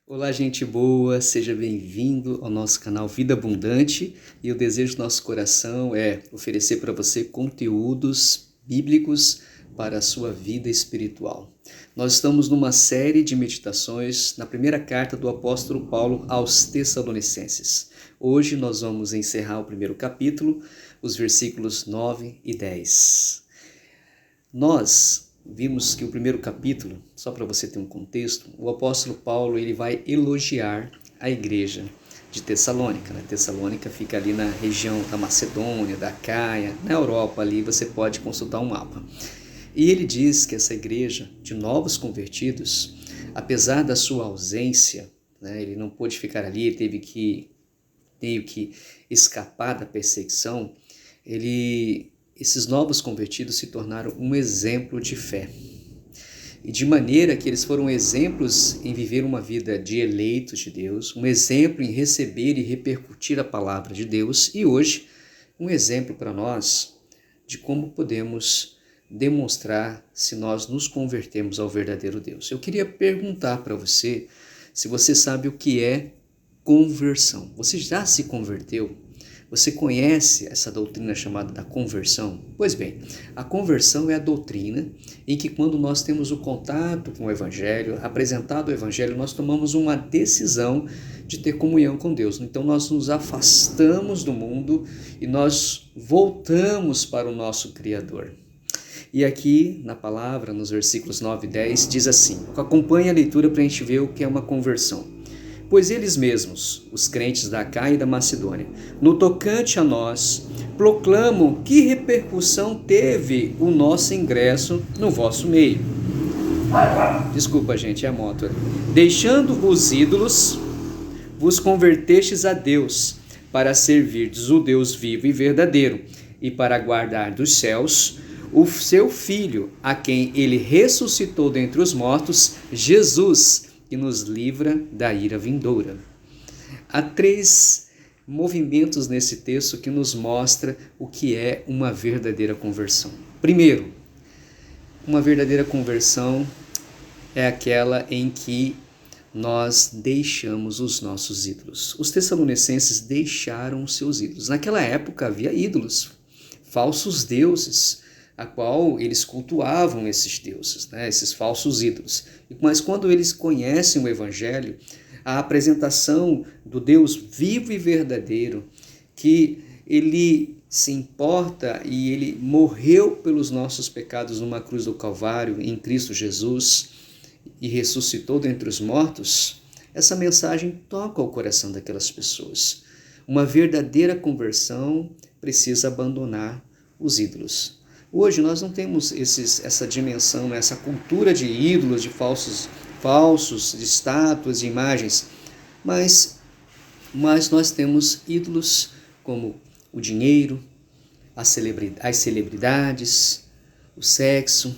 Olá, gente boa, seja bem-vindo ao nosso canal Vida Abundante e o desejo do nosso coração é oferecer para você conteúdos bíblicos para a sua vida espiritual. Nós estamos numa série de meditações na primeira carta do apóstolo Paulo aos Tessalonicenses. Hoje nós vamos encerrar o primeiro capítulo, os versículos 9 e 10. Nós vimos que o primeiro capítulo, só para você ter um contexto, o apóstolo Paulo ele vai elogiar a igreja de Tessalônica. Tessalônica fica ali na região da Macedônia, da Caia, na Europa ali, você pode consultar um mapa. E ele diz que essa igreja de novos convertidos, apesar da sua ausência, ele não pôde ficar ali, ele teve que escapar da perseguição, esses novos convertidos se tornaram um exemplo de fé. E de maneira que eles foram exemplos em viver uma vida de eleitos de Deus, um exemplo em receber e repercutir a palavra de Deus e hoje um exemplo para nós de como podemos demonstrar se nós nos convertemos ao verdadeiro Deus. Eu queria perguntar para você se você sabe o que é conversão. Você já se converteu? Você conhece essa doutrina chamada da conversão? Pois bem, a conversão é a doutrina em que quando nós temos o contato com o Evangelho, apresentado o Evangelho, nós tomamos uma decisão de ter comunhão com Deus. Então nós nos afastamos do mundo e nós voltamos para o nosso Criador. E aqui na palavra, nos versículos 9 e 10, diz assim, acompanhe a leitura para a gente ver o que é uma conversão. Pois eles mesmos, os crentes da Caia e da Macedônia, no tocante a nós, proclamam que repercussão teve o nosso ingresso no vosso meio. Desculpa, gente, é a moto. Deixando os ídolos, vos convertestes a Deus, para servirdes o Deus vivo e verdadeiro, e para guardar dos céus o seu Filho, a quem ele ressuscitou dentre os mortos, Jesus, que nos livra da ira vindoura. Há 3 movimentos nesse texto que nos mostra o que é uma verdadeira conversão. Primeiro, uma verdadeira conversão é aquela em que nós deixamos os nossos ídolos. Os tessalonicenses deixaram os seus ídolos. Naquela época havia ídolos, falsos deuses, a qual eles cultuavam esses deuses, esses falsos ídolos. Mas quando eles conhecem o Evangelho, a apresentação do Deus vivo e verdadeiro, que ele se importa e ele morreu pelos nossos pecados numa cruz do Calvário, em Cristo Jesus, e ressuscitou dentre os mortos, essa mensagem toca o coração daquelas pessoas. Uma verdadeira conversão precisa abandonar os ídolos. Hoje nós não temos essa dimensão, essa cultura de ídolos, de falsos, de estátuas, de imagens, mas nós temos ídolos como o dinheiro, as celebridades, o sexo,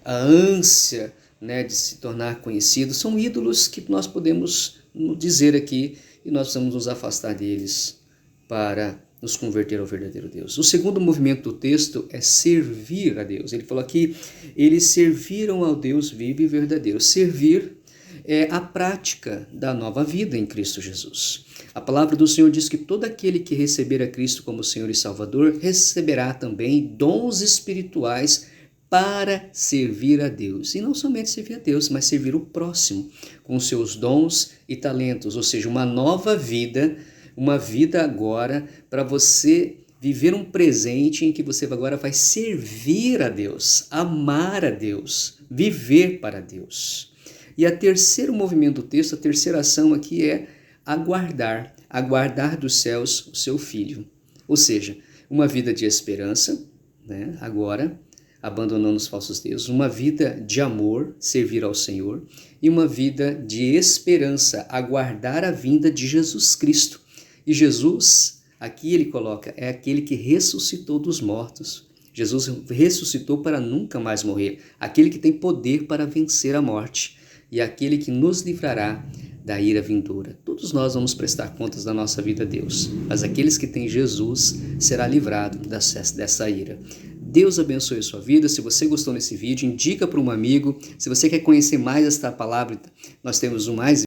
a ânsia de se tornar conhecido, são ídolos que nós podemos dizer aqui e nós precisamos nos afastar deles para nos converter ao verdadeiro Deus. O segundo movimento do texto é servir a Deus. Ele falou aqui, eles serviram ao Deus vivo e verdadeiro. Servir é a prática da nova vida em Cristo Jesus. A palavra do Senhor diz que todo aquele que receber a Cristo como Senhor e Salvador receberá também dons espirituais para servir a Deus. E não somente servir a Deus, mas servir o próximo com seus dons e talentos, ou seja, uma nova vida, uma vida agora para você viver um presente em que você agora vai servir a Deus, amar a Deus, viver para Deus. E o terceiro movimento do texto, a terceira ação aqui é aguardar dos céus o seu Filho. Ou seja, uma vida de esperança, agora, abandonando os falsos deuses, uma vida de amor, servir ao Senhor, e uma vida de esperança, aguardar a vinda de Jesus Cristo. E Jesus, aqui ele coloca, é aquele que ressuscitou dos mortos. Jesus ressuscitou para nunca mais morrer, aquele que tem poder para vencer a morte e aquele que nos livrará da ira vindoura. Todos nós vamos prestar contas da nossa vida a Deus, mas aqueles que têm Jesus será livrado dessa ira. Deus abençoe a sua vida. Se você gostou desse vídeo, indica para um amigo. Se você quer conhecer mais esta palavra, nós temos o mais